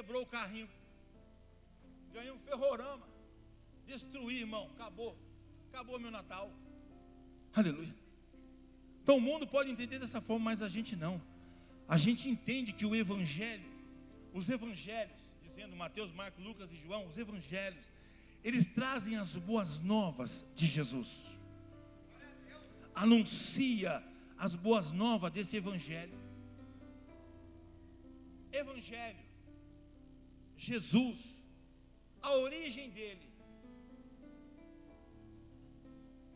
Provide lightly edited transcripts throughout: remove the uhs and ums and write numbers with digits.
quebrou o carrinho, ganhei um ferrorama, destruí, irmão, acabou meu Natal. Aleluia. Então o mundo pode entender dessa forma, mas a gente não. A gente entende que o evangelho, os evangelhos, dizendo Mateus, Marcos, Lucas e João, os evangelhos, eles trazem as boas novas de Jesus. Anuncia as boas novas desse evangelho. Evangelho, Jesus, a origem dele,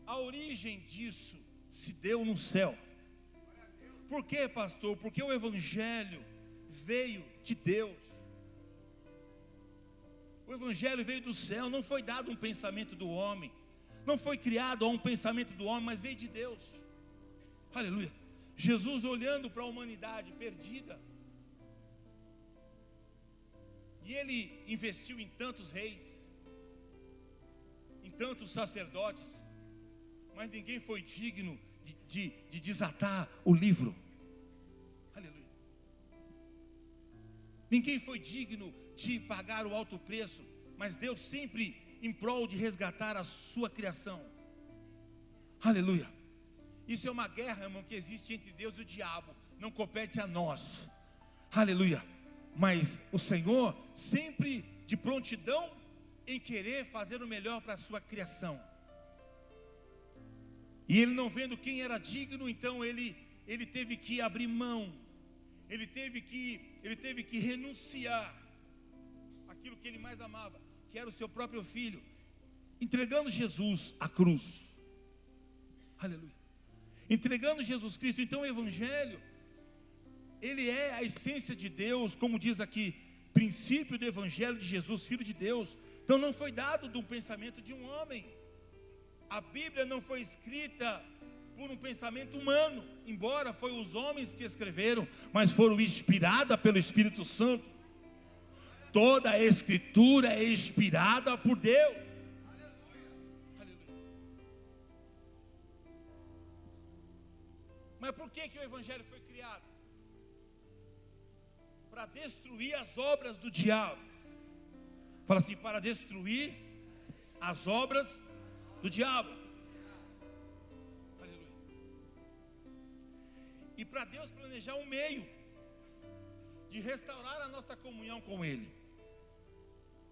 a origem disso se deu no céu. Por quê, pastor? Porque o evangelho veio de Deus. O evangelho veio do céu, não foi dado um pensamento do homem, não foi criado a um pensamento do homem, mas veio de Deus. Aleluia. Jesus olhando para a humanidade perdida, e ele investiu em tantos reis, em tantos sacerdotes, mas ninguém foi digno de desatar o livro. Aleluia. Ninguém foi digno de pagar o alto preço, mas Deus sempre em prol de resgatar a sua criação. Aleluia. Isso é uma guerra, irmão, que existe entre Deus e o diabo, não compete a nós. Aleluia. Mas o Senhor sempre de prontidão em querer fazer o melhor para a sua criação. E ele não vendo quem era digno, então ele teve que abrir mão. Ele teve que renunciar aquilo que ele mais amava, que era o seu próprio filho, entregando Jesus à cruz. Aleluia. Entregando Jesus Cristo. Então o evangelho, ele é a essência de Deus, como diz aqui, princípio do evangelho de Jesus, filho de Deus. Então não foi dado do pensamento de um homem. A Bíblia não foi escrita por um pensamento humano, embora foi os homens que escreveram, mas foram inspiradas pelo Espírito Santo. Toda a Escritura é inspirada por Deus. Aleluia. Mas por que o evangelho foi criado? Para destruir as obras do diabo. Fala assim, para destruir as obras do diabo. Aleluia. E para Deus planejar um meio de restaurar a nossa comunhão com Ele.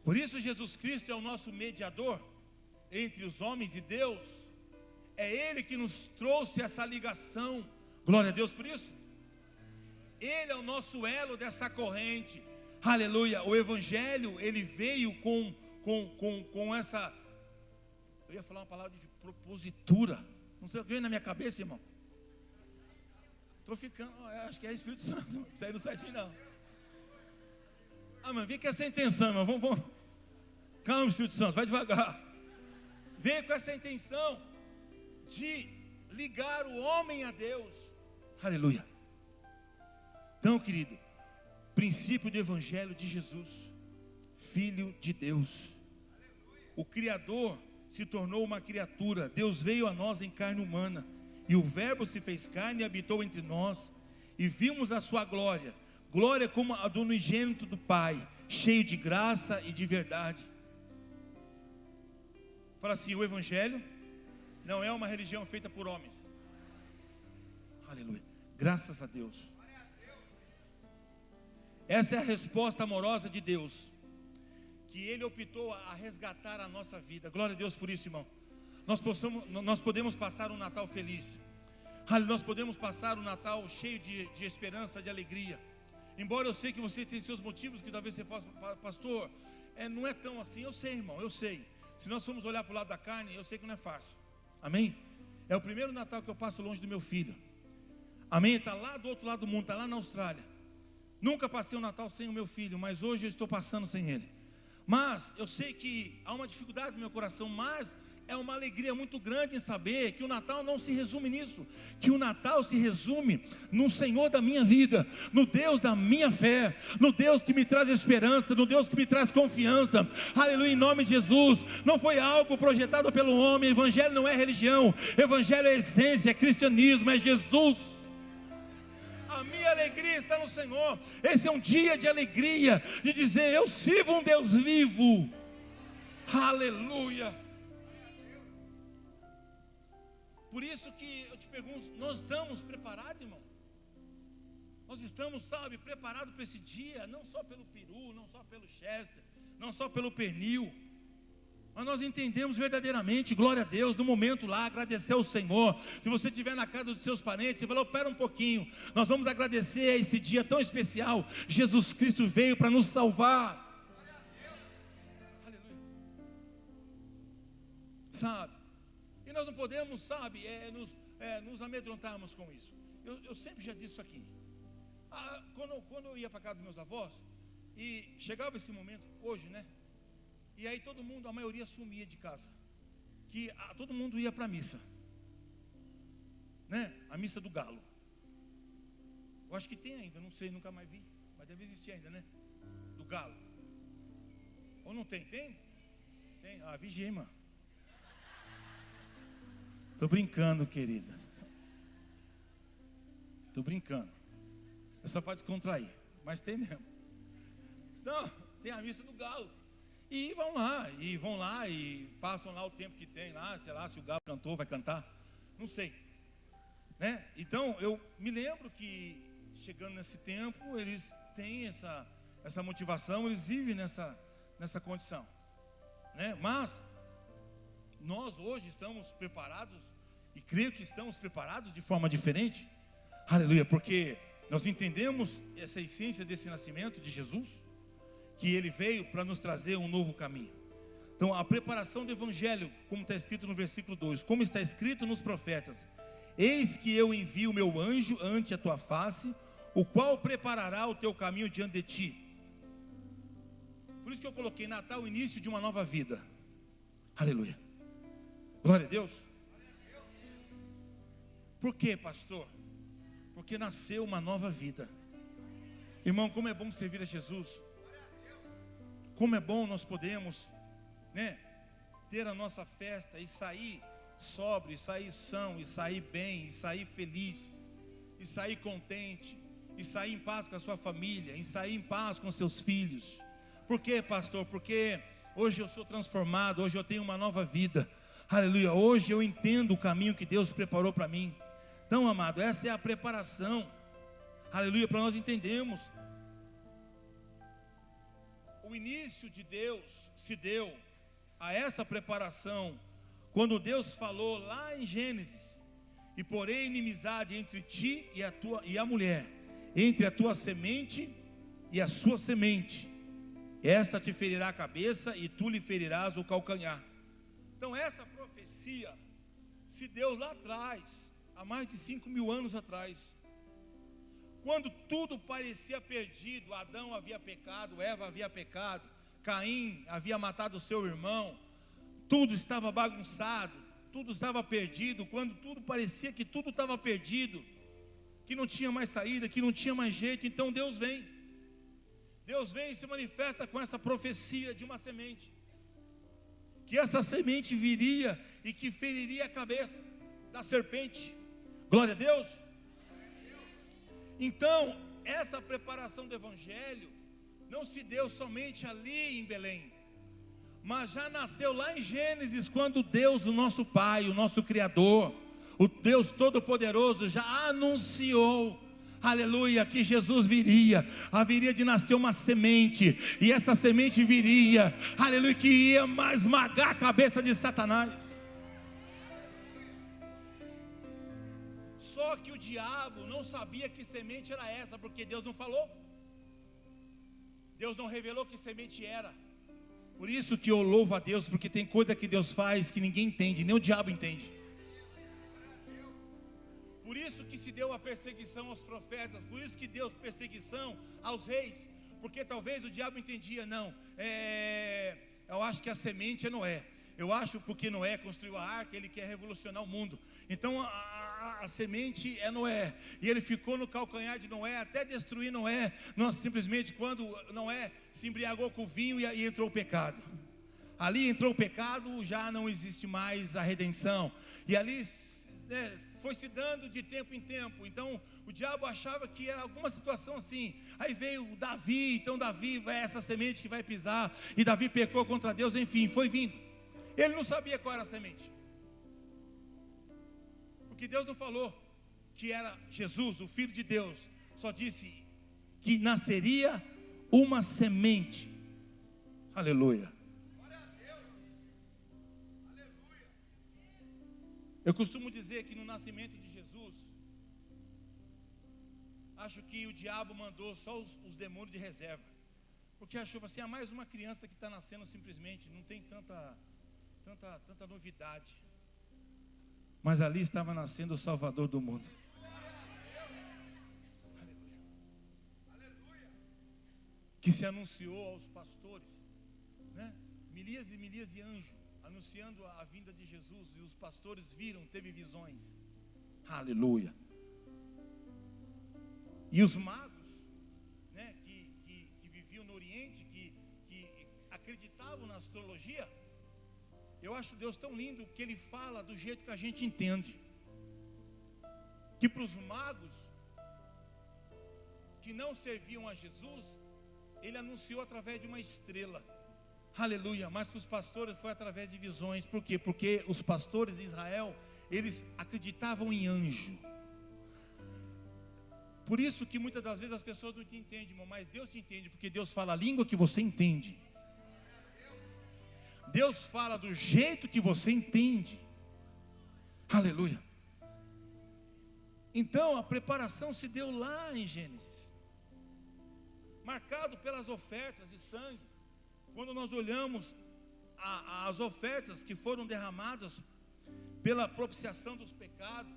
Por isso Jesus Cristo é o nosso mediador entre os homens e Deus. É Ele que nos trouxe essa ligação. Glória a Deus por isso. Ele é o nosso elo dessa corrente. Aleluia. O Evangelho, ele veio com essa... Eu ia falar uma palavra de propositura. Não sei o que veio na minha cabeça, irmão. Estou ficando... acho que é Espírito Santo. Isso aí não sai de mim, não. Mas vem com essa intenção, irmão. Vamos. Calma, Espírito Santo, vai devagar. Vem com essa intenção de ligar o homem a Deus. Aleluia. Então, querido, princípio do Evangelho de Jesus, Filho de Deus. O Criador se tornou uma criatura. Deus veio a nós em carne humana. E o Verbo se fez carne e habitou entre nós. E vimos a sua glória. Glória como a do unigênito do Pai, cheio de graça e de verdade. Fala assim, o Evangelho não é uma religião feita por homens. Aleluia. Graças a Deus. Essa é a resposta amorosa de Deus, que Ele optou a resgatar a nossa vida. Glória a Deus por isso, irmão. Nós podemos passar um Natal feliz. Nós podemos passar um Natal cheio de esperança, de alegria. Embora eu sei que você tem seus motivos, que talvez você faça, pastor, não é tão assim. Eu sei, irmão, eu sei. Se nós formos olhar para o lado da carne, eu sei que não é fácil. Amém? É o primeiro Natal que eu passo longe do meu filho. Amém? Está lá do outro lado do mundo, está lá na Austrália. Nunca passei um Natal sem o meu filho, mas hoje eu estou passando sem ele. Mas eu sei que há uma dificuldade no meu coração, mas é uma alegria muito grande em saber que o Natal não se resume nisso, que o Natal se resume no Senhor da minha vida, no Deus da minha fé, no Deus que me traz esperança, no Deus que me traz confiança. Aleluia, em nome de Jesus. Não foi algo projetado pelo homem. Evangelho não é religião, Evangelho é essência, é cristianismo, é Jesus. A minha alegria está no Senhor. Esse é um dia de alegria, de dizer: eu sirvo um Deus vivo. Aleluia. Por isso que eu te pergunto: nós estamos preparados, irmão? Nós estamos, sabe, preparados para esse dia, não só pelo peru, não só pelo chester, não só pelo pernil, mas nós entendemos verdadeiramente, glória a Deus, no momento lá, agradecer ao Senhor. Se você estiver na casa dos seus parentes, você falou: espera um pouquinho, nós vamos agradecer a esse dia tão especial. Jesus Cristo veio para nos salvar. Aleluia. Sabe, e nós não podemos, sabe, nos amedrontarmos com isso. Eu sempre já disse isso aqui. Quando eu ia para casa dos meus avós, e chegava esse momento, hoje, né? E aí todo mundo, a maioria sumia de casa, todo mundo ia para a missa, né? A missa do galo. Eu acho que tem ainda, não sei, nunca mais vi, mas deve existir ainda, né? Do galo. Ou não tem? Tem? Tem? Vigia, mano. Estou brincando, querida. Estou brincando. É só para descontrair, mas tem mesmo. Então, tem a missa do galo. E vão lá e passam lá o tempo que tem lá, sei lá, se o galo cantou, vai cantar, não sei, né? Então, eu me lembro que chegando nesse tempo, eles têm essa motivação, eles vivem nessa condição, né? Mas nós hoje estamos preparados, e creio que estamos preparados de forma diferente, aleluia, porque nós entendemos essa essência desse nascimento de Jesus, que Ele veio para nos trazer um novo caminho. Então, a preparação do Evangelho, como está escrito no versículo 2, como está escrito nos profetas: eis que eu envio o meu anjo ante a tua face, o qual preparará o teu caminho diante de ti. Por isso que eu coloquei Natal, o início de uma nova vida. Aleluia. Glória a Deus. Por quê, pastor? Porque nasceu uma nova vida. Irmão, como é bom servir a Jesus. Como é bom nós podemos, né, ter a nossa festa e sair sóbrio, e sair são, e sair bem, e sair feliz, e sair contente, e sair em paz com a sua família, e sair em paz com seus filhos. Por quê, pastor? Porque hoje eu sou transformado, hoje eu tenho uma nova vida. Aleluia. Hoje eu entendo o caminho que Deus preparou para mim. Então, amado, essa é a preparação, aleluia, para nós entendermos. O início de Deus se deu a essa preparação quando Deus falou lá em Gênesis: e porém inimizade entre ti e a mulher, entre a tua semente e a sua semente, essa te ferirá a cabeça e tu lhe ferirás o calcanhar. Então essa profecia se deu lá atrás, há mais de 5.000 anos atrás, quando tudo parecia perdido. Adão havia pecado, Eva havia pecado, Caim havia matado o seu irmão, tudo estava bagunçado, tudo estava perdido. Quando tudo parecia que tudo estava perdido, que não tinha mais saída, que não tinha mais jeito, então Deus vem e se manifesta com essa profecia de uma semente, que essa semente viria e que feriria a cabeça da serpente. Glória a Deus. Então, essa preparação do Evangelho não se deu somente ali em Belém, mas já nasceu lá em Gênesis, quando Deus, o nosso Pai, o nosso Criador, o Deus Todo-Poderoso, já anunciou, aleluia, que Jesus haveria de nascer uma semente, e essa semente viria, aleluia, que ia esmagar a cabeça de Satanás. Só que o diabo não sabia que semente era essa, porque Deus não falou, Deus não revelou que semente era. Por isso que eu louvo a Deus, porque tem coisa que Deus faz que ninguém entende, nem o diabo entende. Por isso que se deu a perseguição aos profetas, por isso que deu perseguição aos reis, porque talvez o diabo entendia: não, eu acho que a semente é Noé, eu acho porque Noé construiu a arca, ele quer revolucionar o mundo, então a semente é Noé, e ele ficou no calcanhar de Noé até destruir Noé. Não, simplesmente quando Noé se embriagou com o vinho e entrou o pecado, ali entrou o pecado, já não existe mais a redenção, e ali foi se dando de tempo em tempo. Então o diabo achava que era alguma situação assim. Aí veio o Davi, então Davi vai essa semente que vai pisar, e Davi pecou contra Deus, enfim, foi vindo. Ele não sabia qual era a semente, porque Deus não falou que era Jesus, o Filho de Deus. Só disse que nasceria uma semente. Aleluia. Eu costumo dizer que no nascimento de Jesus, acho que o diabo mandou só os demônios de reserva, porque achou assim, mais uma criança que está nascendo simplesmente, não tem tanta novidade. Mas ali estava nascendo o Salvador do mundo. Aleluia. Que se anunciou aos pastores, milhares e milhares de anjos anunciando a vinda de Jesus, e os pastores viram, teve visões. Aleluia. E os magos, que viviam no Oriente, que acreditavam na astrologia, eu acho Deus tão lindo que Ele fala do jeito que a gente entende. Que para os magos que não serviam a Jesus, Ele anunciou através de uma estrela. Aleluia. Mas para os pastores foi através de visões. Por quê? Porque os pastores de Israel, eles acreditavam em anjo. Por isso que muitas das vezes as pessoas não te entendem, irmão, mas Deus te entende, porque Deus fala a língua que você entende. Deus fala do jeito que você entende. Aleluia. Então a preparação se deu lá em Gênesis, marcado pelas ofertas de sangue. Quando nós olhamos as ofertas que foram derramadas pela propiciação dos pecados,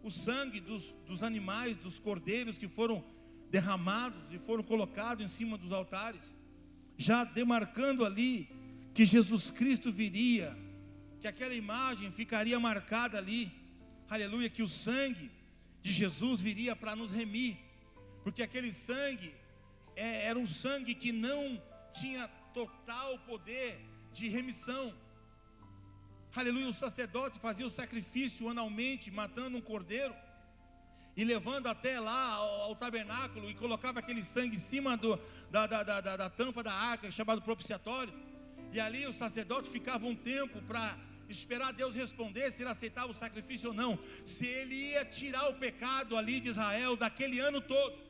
o sangue dos animais, dos cordeiros que foram derramados e foram colocados em cima dos altares, já demarcando ali que Jesus Cristo viria, que aquela imagem ficaria marcada ali, aleluia, que o sangue de Jesus viria para nos remir, porque aquele sangue era um sangue que não tinha total poder de remissão. Aleluia. O sacerdote fazia o sacrifício anualmente, matando um cordeiro e levando até lá ao tabernáculo, e colocava aquele sangue em cima da tampa da arca, chamado propiciatório. E ali o sacerdote ficava um tempo para esperar Deus responder se ele aceitava o sacrifício ou não, se ele ia tirar o pecado ali de Israel daquele ano todo.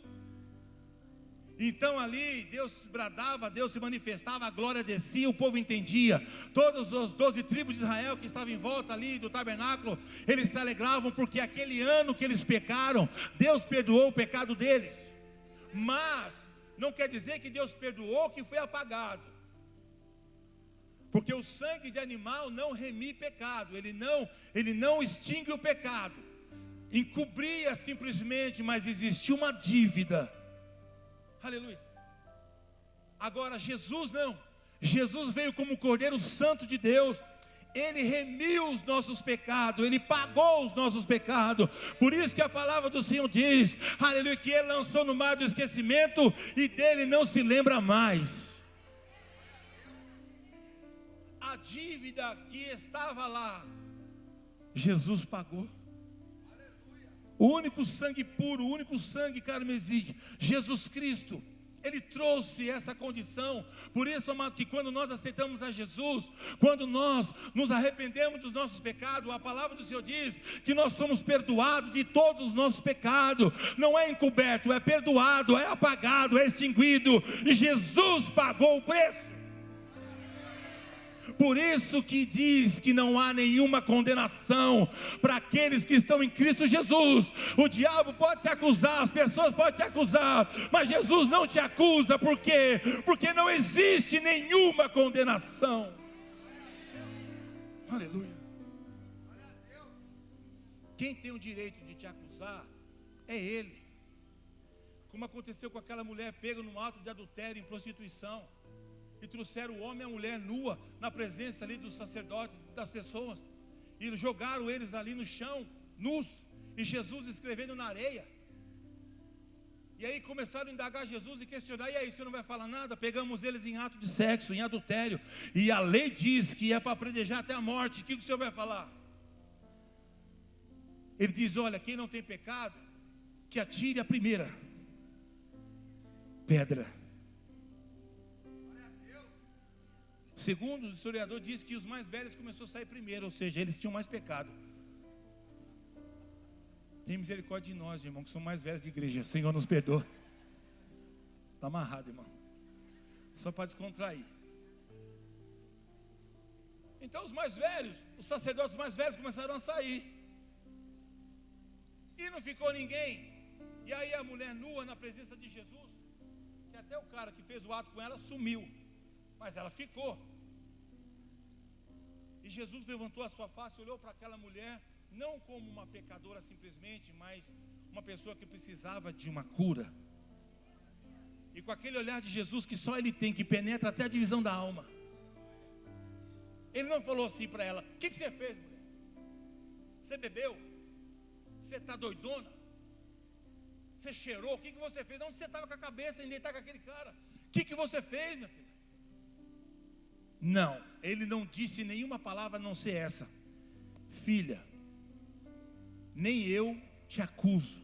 Então ali Deus bradava, Deus se manifestava, a glória descia, o povo entendia. Todas as 12 tribos de Israel que estavam em volta ali do tabernáculo, eles se alegravam, porque aquele ano que eles pecaram, Deus perdoou o pecado deles. Mas não quer dizer que Deus perdoou que foi apagado, porque o sangue de animal não remia pecado, ele não extingue o pecado, encobria simplesmente, mas existia uma dívida. Aleluia. Agora Jesus não. Jesus veio como o Cordeiro Santo de Deus. Ele remiu os nossos pecados, Ele pagou os nossos pecados. Por isso que a palavra do Senhor diz, aleluia, que Ele lançou no mar do esquecimento e dele não se lembra mais. A dívida que estava lá, Jesus pagou. O único sangue puro, o único sangue carmesim, Jesus Cristo, Ele trouxe essa condição. Por isso, amado, que quando nós aceitamos a Jesus, quando nós nos arrependemos dos nossos pecados, a palavra do Senhor diz que nós somos perdoados de todos os nossos pecados. Não é encoberto, é perdoado, é apagado, é extinguido, e Jesus pagou o preço. Por isso que diz que não há nenhuma condenação para aqueles que estão em Cristo Jesus. O diabo pode te acusar, as pessoas podem te acusar, mas Jesus não te acusa. Por quê? Porque não existe nenhuma condenação. Aleluia. Quem tem o direito de te acusar é Ele. Como aconteceu com aquela mulher pega no ato de adultério, em prostituição, e trouxeram o homem e a mulher nua na presença ali dos sacerdotes, das pessoas, e jogaram eles ali no chão, nus, e Jesus escrevendo na areia. E aí começaram a indagar Jesus e questionar: e aí, você não vai falar nada? Pegamos eles em ato de sexo, em adultério, e a lei diz que é para apedrejar até a morte. O que o Senhor vai falar? Ele diz: olha, quem não tem pecado, que atire a primeira pedra. Segundo o historiador, diz que os mais velhos começaram a sair primeiro, ou seja, eles tinham mais pecado. Tem misericórdia de nós, irmão, que somos mais velhos de igreja. Senhor, nos perdoa. Está amarrado, irmão. Só para descontrair. Então os mais velhos, os sacerdotes mais velhos começaram a sair. E não ficou ninguém. E aí a mulher nua na presença de Jesus, que até o cara que fez o ato com ela sumiu, mas ela ficou. E Jesus levantou a sua face, olhou para aquela mulher, não como uma pecadora simplesmente, mas uma pessoa que precisava de uma cura. E com aquele olhar de Jesus que só Ele tem, que penetra até a divisão da alma, Ele não falou assim para ela: o que você fez, mulher? Você bebeu? Você está doidona? Você cheirou? O que você fez? Onde você estava com a cabeça em deitar com aquele cara? O que você fez, minha filha? Não, Ele não disse nenhuma palavra a não ser essa: filha, nem eu te acuso,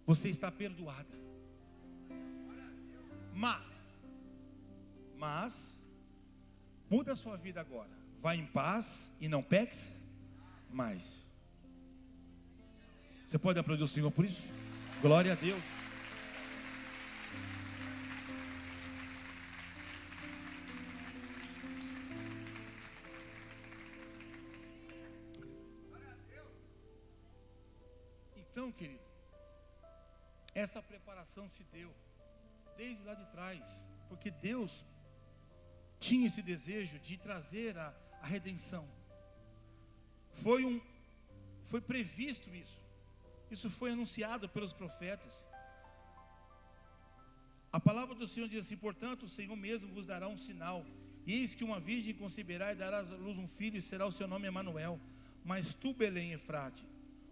você está perdoada. Mas muda a sua vida agora. Vá em paz e não peques mais. Você pode aplaudir o Senhor por isso? Glória a Deus. Então, querido, essa preparação se deu desde lá de trás, porque Deus tinha esse desejo de trazer a redenção. Foi previsto isso. Isso foi anunciado pelos profetas. A palavra do Senhor diz assim: portanto, o Senhor mesmo vos dará um sinal. E eis que uma virgem conceberá e dará à luz um filho, e será o seu nome Emanuel. Mas tu, Belém Efrate,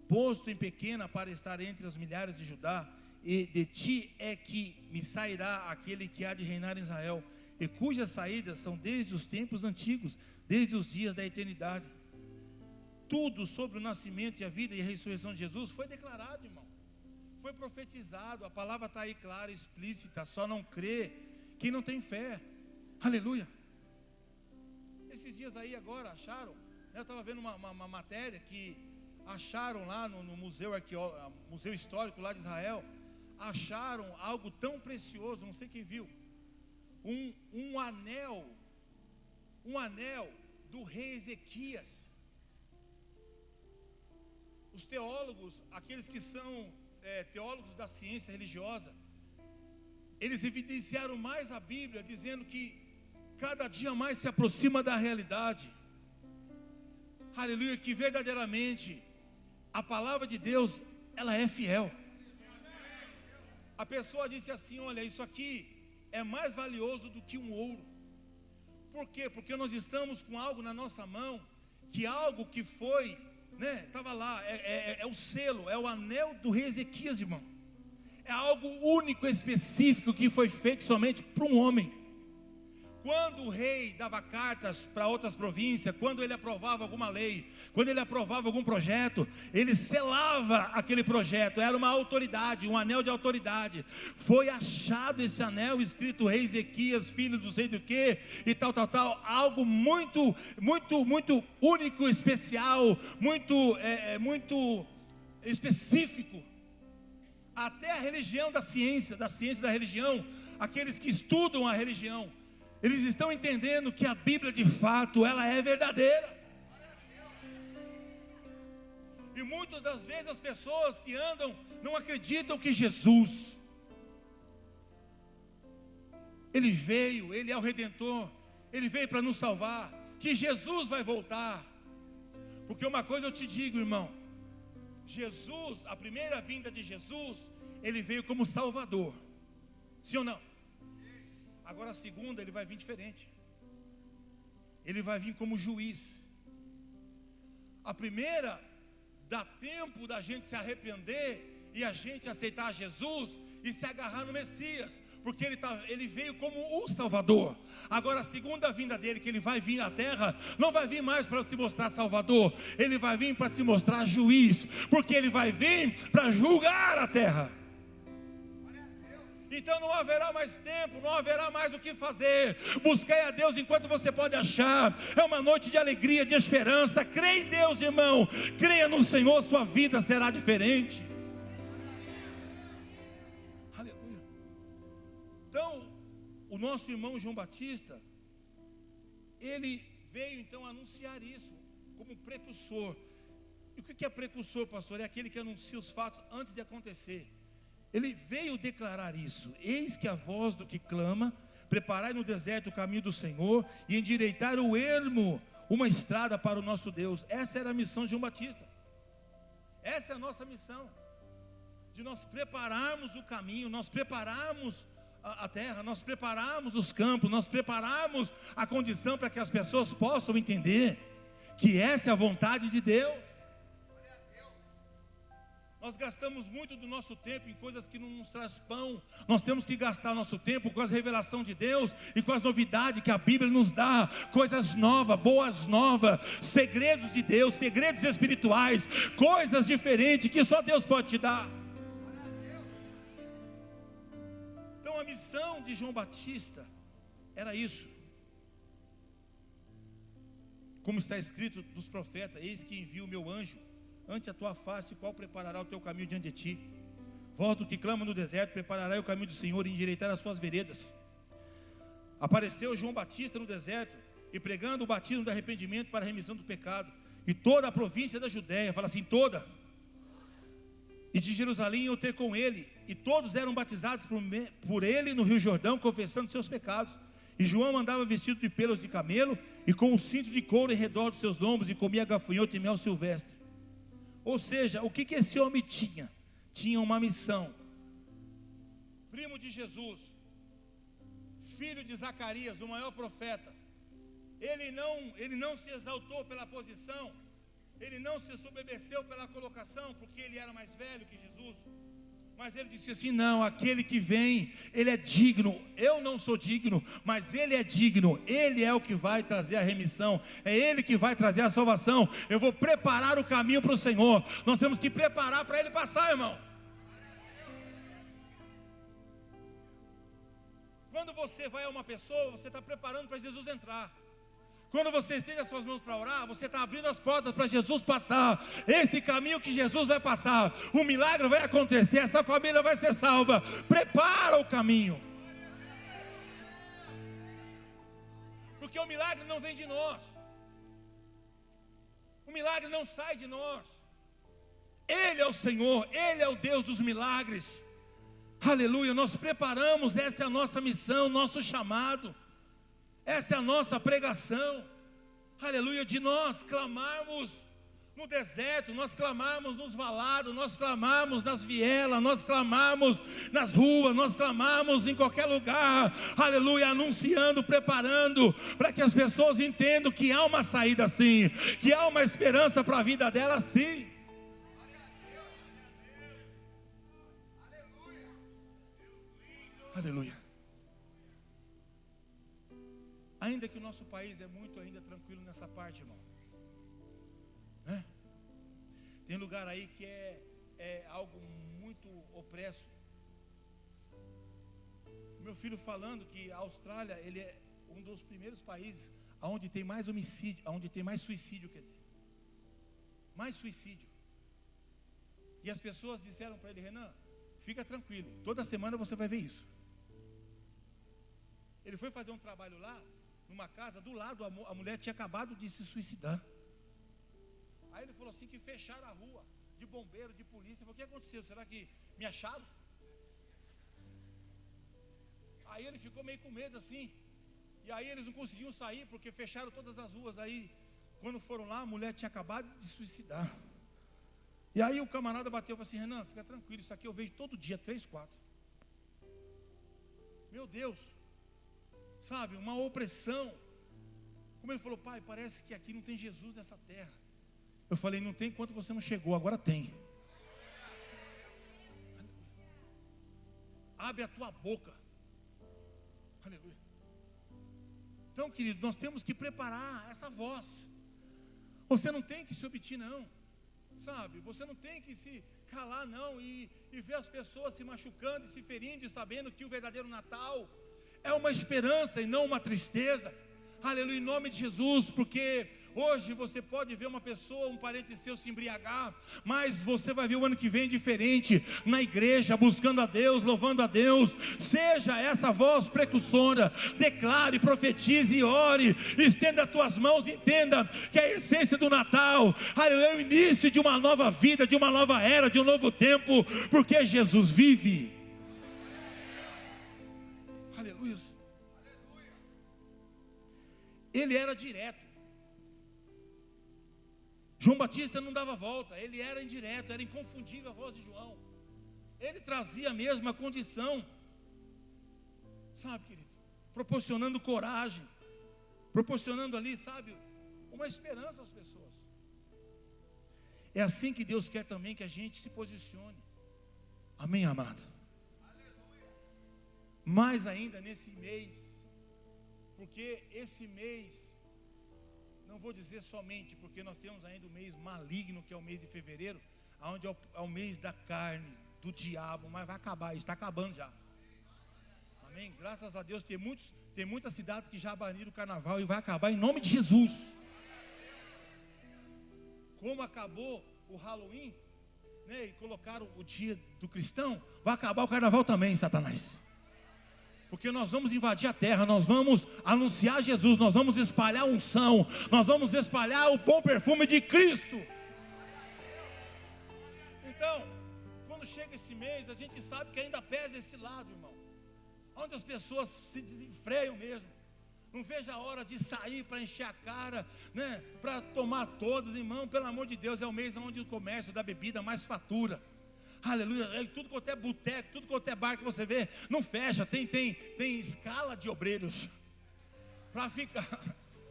posto em pequena para estar entre as milhares de Judá, e de ti é que me sairá aquele que há de reinar em Israel, e cujas saídas são desde os tempos antigos, desde os dias da eternidade. Tudo sobre o nascimento e a vida e a ressurreição de Jesus foi declarado, irmão. Foi profetizado. A palavra está aí clara, explícita. Só não crê quem não tem fé. Aleluia. Esses dias aí agora acharam, eu estava vendo uma matéria que acharam lá no museu histórico lá de Israel. Acharam algo tão precioso, não sei quem viu, um anel do rei Ezequias. Os teólogos, aqueles que são teólogos da ciência religiosa, eles evidenciaram mais a Bíblia, dizendo que cada dia mais se aproxima da realidade. Aleluia, que verdadeiramente a palavra de Deus, ela é fiel. A pessoa disse assim: olha, isso aqui é mais valioso do que um ouro. Por quê? Porque nós estamos com algo na nossa mão, que algo que foi, estava lá, é o selo, é o anel do rei Ezequias, irmão. É algo único, específico, que foi feito somente para um homem. Quando o rei dava cartas para outras províncias, quando ele aprovava alguma lei, quando ele aprovava algum projeto, ele selava aquele projeto. Era uma autoridade, um anel de autoridade. Foi achado esse anel, escrito rei Ezequias, filho do sei do que, e tal. Algo muito, muito, muito único, especial, muito específico. Até a religião da ciência da religião, aqueles que estudam a religião, eles estão entendendo que a Bíblia de fato, ela é verdadeira. E muitas das vezes as pessoas que andam não acreditam que Jesus, Ele veio, Ele é o Redentor, Ele veio para nos salvar, que Jesus vai voltar. Porque uma coisa eu te digo, irmão, Jesus, a primeira vinda de Jesus, Ele veio como Salvador, sim ou não? Agora a segunda, Ele vai vir diferente. Ele vai vir como juiz. A primeira, dá tempo da gente se arrepender e a gente aceitar Jesus e se agarrar no Messias. porque ele veio como o Salvador. Agora a segunda vinda dele, que ele vai vir à terra, não vai vir mais para se mostrar Salvador, ele vai vir para se mostrar juiz, porque ele vai vir para julgar a terra. Então não haverá mais tempo, não haverá mais o que fazer. Busquei a Deus enquanto você pode achar. É uma noite de alegria, de esperança. Creia em Deus, irmão. Creia no Senhor, sua vida será diferente. Então, o nosso irmão João Batista, ele veio então anunciar isso como precursor. E o que é precursor, pastor? É aquele que anuncia os fatos antes de acontecer. Ele veio declarar isso: eis que a voz do que clama, preparai no deserto o caminho do Senhor, e endireitar o ermo, uma estrada para o nosso Deus. Essa era a missão de João Batista. Essa é a nossa missão, de nós prepararmos o caminho, nós prepararmos a terra, nós prepararmos os campos, nós prepararmos a condição para que as pessoas possam entender que essa é a vontade de Deus. Nós gastamos muito do nosso tempo em coisas que não nos traz pão. Nós temos que gastar nosso tempo com as revelações de Deus e com as novidades que a Bíblia nos dá, coisas novas, boas novas, segredos de Deus, segredos espirituais, coisas diferentes que só Deus pode te dar. Então a missão de João Batista era isso. Como está escrito dos profetas: eis que envio o meu anjo ante a tua face, o qual preparará o teu caminho diante de ti. Voz do que clama no deserto, preparará o caminho do Senhor e endireitará as suas veredas. Apareceu João Batista no deserto, e pregando o batismo do arrependimento para a remissão do pecado. E toda a província da Judéia, fala assim, toda, e de Jerusalém iam ter com ele, e todos eram batizados por ele no Rio Jordão, confessando seus pecados. E João andava vestido de pelos de camelo, e com um cinto de couro em redor dos seus lombos, e comia gafanhoto e mel silvestre. Ou seja, o que esse homem tinha? Tinha uma missão. Primo de Jesus, filho de Zacarias, o maior profeta. Ele não se exaltou pela posição, ele não se soberbeceu pela colocação, porque ele era mais velho que Jesus. Mas ele disse assim: não, aquele que vem, ele é digno. Eu não sou digno, mas ele é digno. Ele é o que vai trazer a remissão, é ele que vai trazer a salvação. Eu vou preparar o caminho para o Senhor. Nós temos que preparar para ele passar, irmão. Quando você vai a uma pessoa, você está preparando para Jesus entrar. Quando você estende as suas mãos para orar, você está abrindo as portas para Jesus passar. Esse caminho que Jesus vai passar, o milagre vai acontecer, essa família vai ser salva. Prepara o caminho, porque o milagre não vem de nós, o milagre não sai de nós. Ele é o Senhor, Ele é o Deus dos milagres. Aleluia, nós preparamos, essa é a nossa missão, nosso chamado. Essa é a nossa pregação, aleluia, de nós clamarmos no deserto, nós clamarmos nos valados, nós clamarmos nas vielas, nós clamarmos nas ruas, nós clamarmos em qualquer lugar, aleluia, anunciando, preparando, para que as pessoas entendam que há uma saída sim, que há uma esperança para a vida dela sim. Aleluia. Ainda que o nosso país é muito ainda tranquilo nessa parte, irmão, né? Tem lugar aí que é algo muito opresso. Meu filho falando que a Austrália, ele é um dos primeiros países onde tem mais homicídio, onde tem mais suicídio, quer dizer, mais suicídio. E as pessoas disseram para ele: Renan, fica tranquilo, toda semana você vai ver isso. Ele foi fazer um trabalho lá, numa casa do lado, a mulher tinha acabado de se suicidar. Aí ele falou assim que fecharam a rua, de bombeiro, de polícia. Ele falou: o que aconteceu? Será que me acharam? Aí ele ficou meio com medo assim. E aí eles não conseguiam sair, porque fecharam todas as ruas. Aí quando foram lá, a mulher tinha acabado de se suicidar. E aí o camarada bateu e falou assim: Renan, fica tranquilo, isso aqui eu vejo todo dia, 3, 4. Meu Deus, sabe, uma opressão. Como ele falou: pai, parece que aqui não tem Jesus nessa terra. Eu falei: não tem enquanto você não chegou, agora tem. Abre a tua boca, Então, querido, nós temos que preparar essa voz. Você não tem que se omitir, não, sabe? Você não tem que se calar, não, e ver as pessoas se machucando e se ferindo, e sabendo que o verdadeiro Natal é uma esperança e não uma tristeza. Aleluia, em nome de Jesus, porque hoje você pode ver uma pessoa, um parente seu se embriagar, mas você vai ver o ano que vem diferente, na igreja, buscando a Deus, louvando a Deus. Seja essa voz precursora, declare, profetize e ore, estenda as tuas mãos, entenda que a essência do Natal, aleluia, é o início de uma nova vida, de uma nova era, de um novo tempo, porque Jesus vive. Aleluia. Ele era direto. João Batista não dava volta, ele era indireto, era inconfundível a voz de João. Ele trazia mesmo a condição, sabe, querido, proporcionando coragem, proporcionando ali, sabe, uma esperança às pessoas. É assim que Deus quer também que a gente se posicione. Amém, amado? Mais ainda nesse mês, porque esse mês, não vou dizer somente, porque nós temos ainda o mês maligno, que é o mês de fevereiro, onde é o mês da carne, do diabo, mas vai acabar, está acabando já. Amém? Graças a Deus, tem muitas cidades que já baniram o carnaval e vai acabar em nome de Jesus. Como acabou o Halloween, né, e colocaram o dia do cristão, vai acabar o carnaval também, Satanás. Porque nós vamos invadir a terra, nós vamos anunciar Jesus, nós vamos espalhar a unção, nós vamos espalhar o bom perfume de Cristo. Então, quando chega esse mês, a gente sabe que ainda pesa esse lado, irmão, onde as pessoas se desenfreiam mesmo. Não vejo a hora de sair para encher a cara, né, para tomar todos, irmão, pelo amor de Deus, é o mês onde o comércio da bebida mais fatura. Aleluia, tudo quanto é boteco, tudo quanto é bar que você vê, não fecha, tem escala de obreiros para ficar.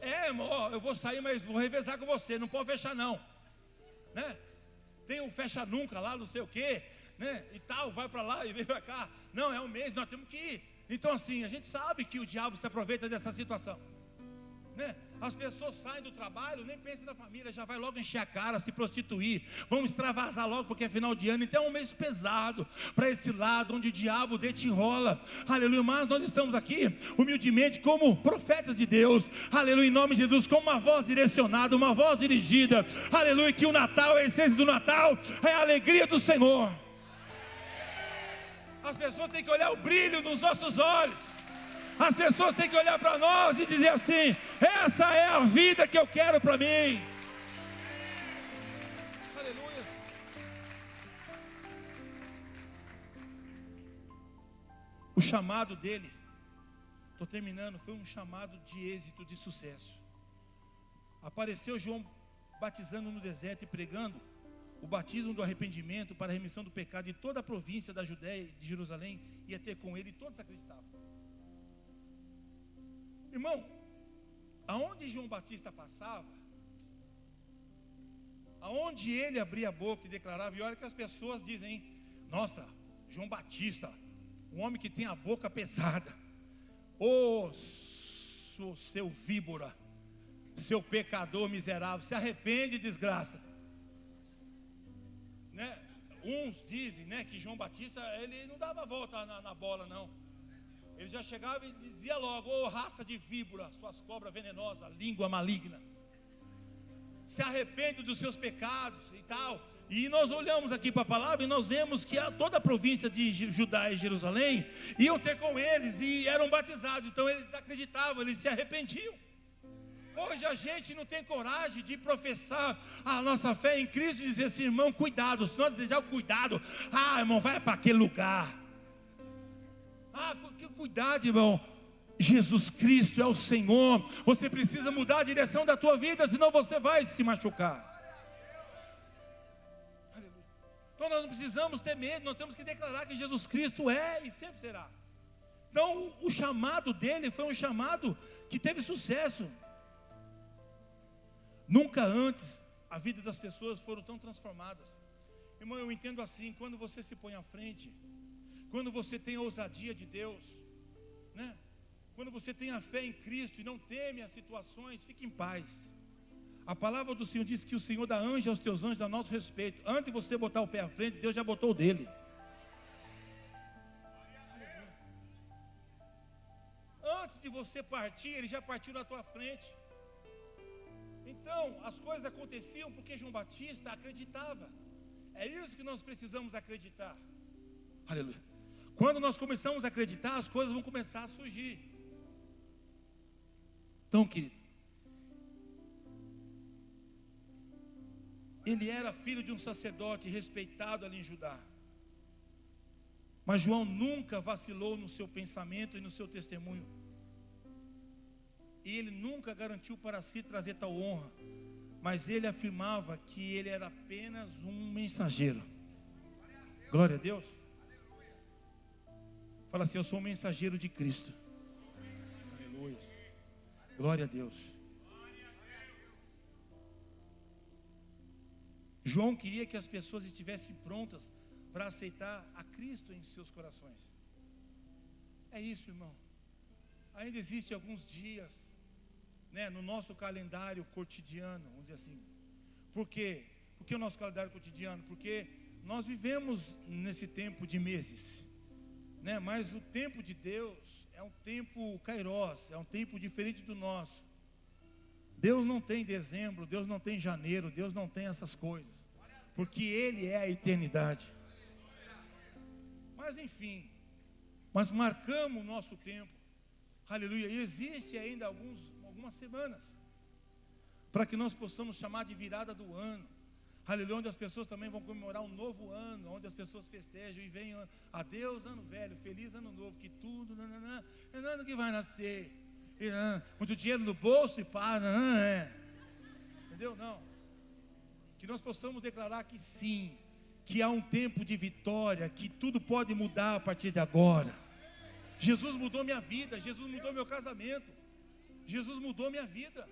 Irmão, ó, eu vou sair, mas vou revezar com você, não pode fechar não, né? Tem um fecha nunca lá, não sei o que, né? E tal, vai para lá e vem para cá. Não, é um mês, nós temos que ir. Então assim, a gente sabe que o diabo se aproveita dessa situação, né? As pessoas saem do trabalho, nem pensam na família, já vai logo encher a cara, se prostituir, vão extravasar logo porque é final de ano. Então é um mês pesado para esse lado, onde o diabo te enrola, aleluia. Mas nós estamos aqui, humildemente, como profetas de Deus, aleluia, em nome de Jesus, com uma voz direcionada, uma voz dirigida, aleluia, que o Natal, a essência do Natal, é a alegria do Senhor. As pessoas têm que olhar o brilho nos nossos olhos. As pessoas têm que olhar para nós e dizer assim: essa é a vida que eu quero para mim. Aleluia. O chamado dele, estou terminando, foi um chamado de êxito, de sucesso. Apareceu João batizando no deserto e pregando o batismo do arrependimento para a remissão do pecado de toda a província da Judéia e de Jerusalém, ia ter com ele, e todos acreditavam. Irmão, aonde João Batista passava, aonde ele abria a boca e declarava, e olha que as pessoas dizem, hein? Nossa, João Batista, um homem que tem a boca pesada. Seu víbora, seu pecador miserável, se arrepende, desgraça, né? Uns dizem, né, que João Batista, ele não dava volta na bola, não. Ele já chegava e dizia logo: raça de víbora, suas cobras venenosas, língua maligna, se arrepende dos seus pecados e tal. E nós olhamos aqui para a palavra e nós vemos que toda a província de Judá e Jerusalém iam ter com eles e eram batizados. Então eles acreditavam, eles se arrependiam. Hoje a gente não tem coragem de professar a nossa fé em Cristo e dizer assim: irmão, cuidado. Se nós desejar o cuidado, irmão, vai para aquele lugar. Que cuidado, irmão. Jesus Cristo é o Senhor. Você precisa mudar a direção da tua vida, senão você vai se machucar. Aleluia. Então nós não precisamos ter medo, nós temos que declarar que Jesus Cristo é e sempre será. Então o chamado dele foi um chamado que teve sucesso. Nunca antes a vida das pessoas foram tão transformadas. Irmão, eu entendo assim: quando você se põe à frente, quando você tem a ousadia de Deus, né? Quando Quando você tem a fé em Cristo e não teme as situações, fique em paz. A palavra do Senhor diz que o Senhor dá anjo aos teus anjos a nosso respeito. Antes de você botar o pé à frente, Deus já botou o dele. Antes de você partir, Ele já partiu na tua frente. Então, as coisas aconteciam porque João Batista acreditava. É isso que nós precisamos acreditar. Aleluia. Quando nós começamos a acreditar, as coisas vão começar a surgir. Então, querido, ele era filho de um sacerdote respeitado ali em Judá. Mas João nunca vacilou no seu pensamento e no seu testemunho. E ele nunca garantiu para si trazer tal honra. Mas ele afirmava que ele era apenas um mensageiro. Glória a Deus. Fala assim: eu sou um mensageiro de Cristo. Aleluia. Glória a Deus. João queria que as pessoas estivessem prontas para aceitar a Cristo em seus corações. É isso, irmão. Ainda existem alguns dias, no nosso calendário cotidiano, vamos dizer assim. Por quê? Por que o nosso calendário cotidiano? Porque nós vivemos nesse tempo de meses, mas o tempo de Deus é um tempo kairós, é um tempo diferente do nosso. Deus não tem dezembro, Deus não tem janeiro, Deus não tem essas coisas, porque Ele é a eternidade. Mas enfim, mas marcamos o nosso tempo, aleluia, e existe ainda algumas semanas, para que nós possamos chamar de virada do ano, aleluia, onde as pessoas também vão comemorar um novo ano, onde as pessoas festejam e venham, adeus ano velho, feliz ano novo, que tudo, ano que vai nascer, muito dinheiro no bolso e paz, entendeu? Não, que nós possamos declarar que sim, que há um tempo de vitória, que tudo pode mudar a partir de agora. Jesus mudou minha vida, Jesus mudou meu casamento, Jesus mudou minha vida.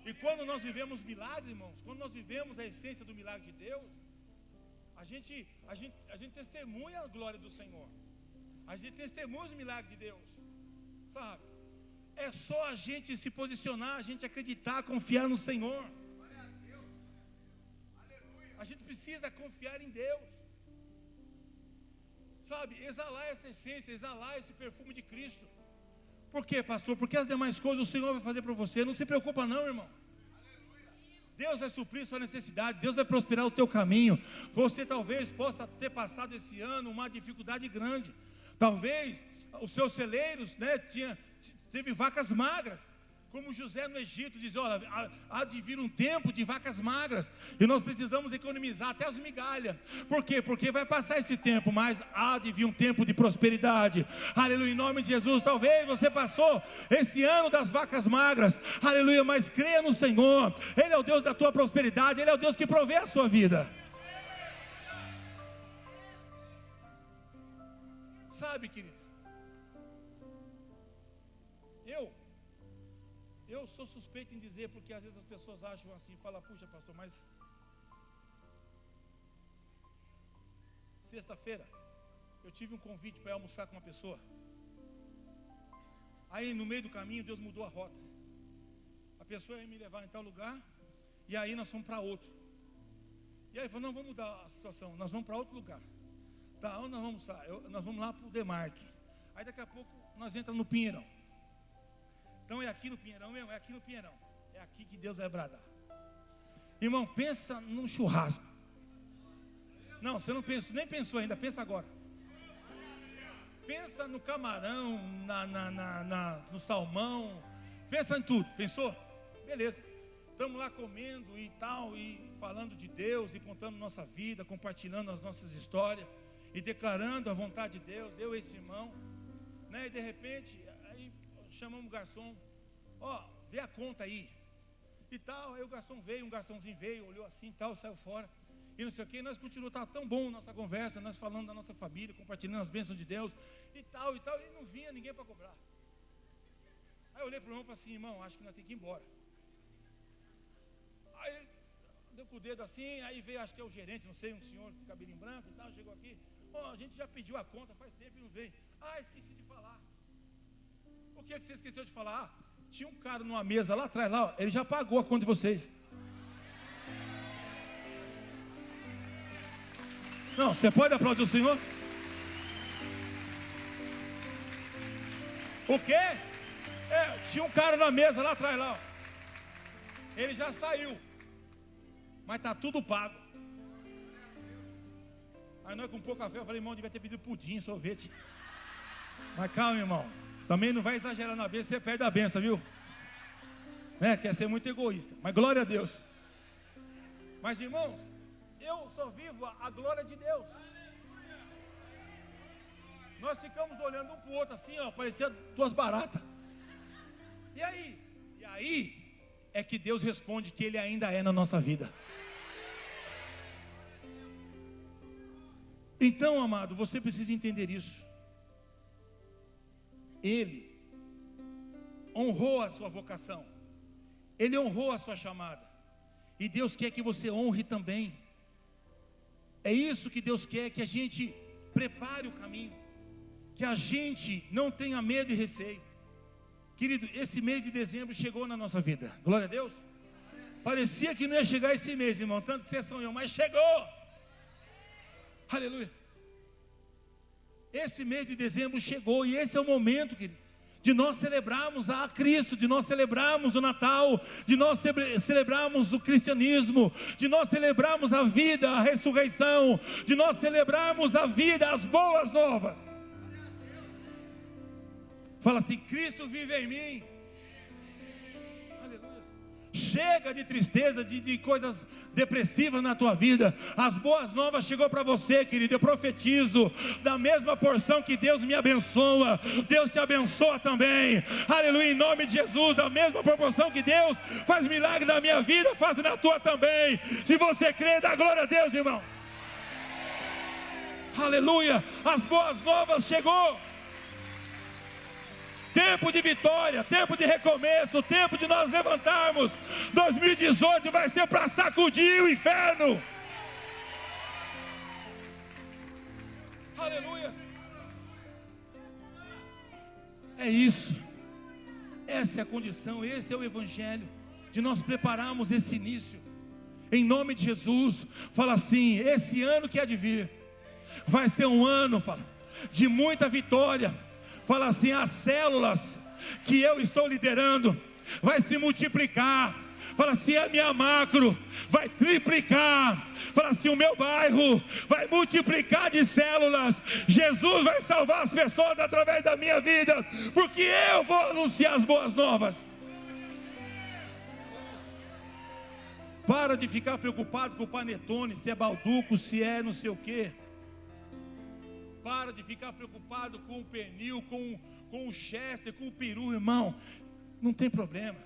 E quando nós vivemos milagre, irmãos, quando nós vivemos a essência do milagre de Deus, a gente testemunha a glória do Senhor, a gente testemunha o milagre de Deus, sabe? É só a gente se posicionar, a gente acreditar, confiar no Senhor. A gente precisa confiar em Deus, sabe? Exalar essa essência, exalar esse perfume de Cristo. Por quê, pastor? Porque as demais coisas o Senhor vai fazer para você. Não se preocupa não, irmão. Deus vai suprir sua necessidade, Deus vai prosperar o teu caminho. Você talvez possa ter passado esse ano uma dificuldade grande. Talvez os seus celeiros, teve vacas magras, como José no Egito diz: olha, há de vir um tempo de vacas magras, e nós precisamos economizar até as migalhas. Por quê? Porque vai passar esse tempo, mas há de vir um tempo de prosperidade. Aleluia, em nome de Jesus. Talvez você passou esse ano das vacas magras, aleluia, mas creia no Senhor. Ele é o Deus da tua prosperidade, Ele é o Deus que provê a sua vida. Sabe, querido, eu sou suspeito em dizer, porque às vezes as pessoas acham assim, falam: puxa, pastor, mas sexta-feira eu tive um convite para almoçar com uma pessoa. Aí no meio do caminho Deus mudou a rota. A pessoa ia me levar em tal lugar, e aí nós fomos para outro. E aí falou: não, vamos mudar a situação, nós vamos para outro lugar. Tá, onde nós vamos almoçar? Nós vamos lá para o Demarque. Aí daqui a pouco nós entramos no Pinheirão. Então é aqui no Pinheirão mesmo, é aqui no Pinheirão. É aqui que Deus vai bradar. Irmão, pensa num churrasco. Não, você não pensou, nem pensou ainda, pensa agora. Pensa no camarão, no salmão. Pensa em tudo, pensou? Beleza. Estamos lá comendo e tal, e falando de Deus, e contando nossa vida, compartilhando as nossas histórias, e declarando a vontade de Deus, eu e esse irmão, E de repente, aí chamamos o garçom: vê a conta aí, e tal. Aí o garçom veio, um garçomzinho veio, olhou assim, tal, saiu fora, e não sei o que. Nós continuamos, estava tão bom nossa conversa, nós falando da nossa família, compartilhando as bênçãos de Deus, e tal, e não vinha ninguém para cobrar. Aí eu olhei para o irmão e falei assim: irmão, acho que nós temos que ir embora. Aí deu com o dedo assim, aí veio, acho que é o gerente, não sei, um senhor de cabelinho branco e tal, chegou aqui: a gente já pediu a conta faz tempo e não veio. Esqueci de falar. que você esqueceu de falar? Tinha um cara numa mesa lá atrás, lá, ó, ele já pagou a conta de vocês. Não, você pode aplaudir o Senhor? O quê? Tinha um cara na mesa lá atrás, lá, ó. Ele já saiu, mas está tudo pago. Aí nós com pouco café, eu falei, irmão, devia ter pedido pudim, sorvete. Mas calma, irmão, também não vai exagerar na bênção, você perde a bênção, viu? Quer ser muito egoísta, mas glória a Deus. Mas irmãos, eu só vivo a glória de Deus. Nós ficamos olhando um para o outro assim, ó, parecia duas baratas. E aí é que Deus responde que Ele ainda é na nossa vida. Então, amado, você precisa entender isso. Ele honrou a sua vocação, Ele honrou a sua chamada, e Deus quer que você honre também. É isso que Deus quer, que a gente prepare o caminho, que a gente não tenha medo e receio. Querido, esse mês de dezembro chegou na nossa vida, glória a Deus. Parecia que não ia chegar esse mês, irmão, tanto que você sonhou, mas chegou. Aleluia. Esse mês de dezembro chegou, e esse é o momento, querido, de nós celebrarmos a Cristo, de nós celebrarmos o Natal, de nós celebrarmos o cristianismo, de nós celebrarmos a vida, a ressurreição, de nós celebrarmos a vida, as boas novas. Fala assim: Cristo vive em mim. Aleluia. Chega de tristeza, de coisas depressivas na tua vida. As boas novas chegou para você, querido. Eu profetizo, da mesma porção que Deus me abençoa, Deus te abençoa também. Aleluia, em nome de Jesus. Da mesma proporção que Deus faz milagre na minha vida, faz na tua também. Se você crê, dá glória a Deus, irmão. Aleluia, as boas novas chegou. Tempo de vitória, tempo de recomeço, tempo de nós levantarmos. 2018 vai ser para sacudir o inferno. Aleluia. É isso. Essa é a condição, esse é o evangelho, de nós prepararmos esse início. Em nome de Jesus, fala assim: esse ano que há de vir vai ser um ano, fala, de muita vitória. Fala assim: as células que eu estou liderando vai se multiplicar. Fala assim: a minha macro vai triplicar. Fala assim: o meu bairro vai multiplicar de células. Jesus vai salvar as pessoas através da minha vida, porque eu vou anunciar as boas novas. Para de ficar preocupado com o panetone, se é balduco, se é não sei o quê. Para de ficar preocupado com o pernil, com o chester, com o peru, irmão. Não tem problema.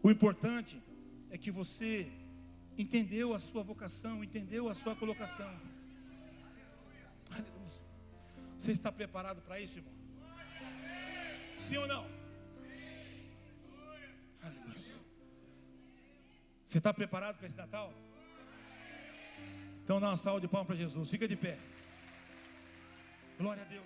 O importante é que você entendeu a sua vocação, entendeu a sua colocação. Aleluia. Você está preparado para isso, irmão? Sim ou não? Aleluia. Você está preparado para esse Natal? Então dá uma salva de palmas para Jesus. Fica de pé. Glória a Deus.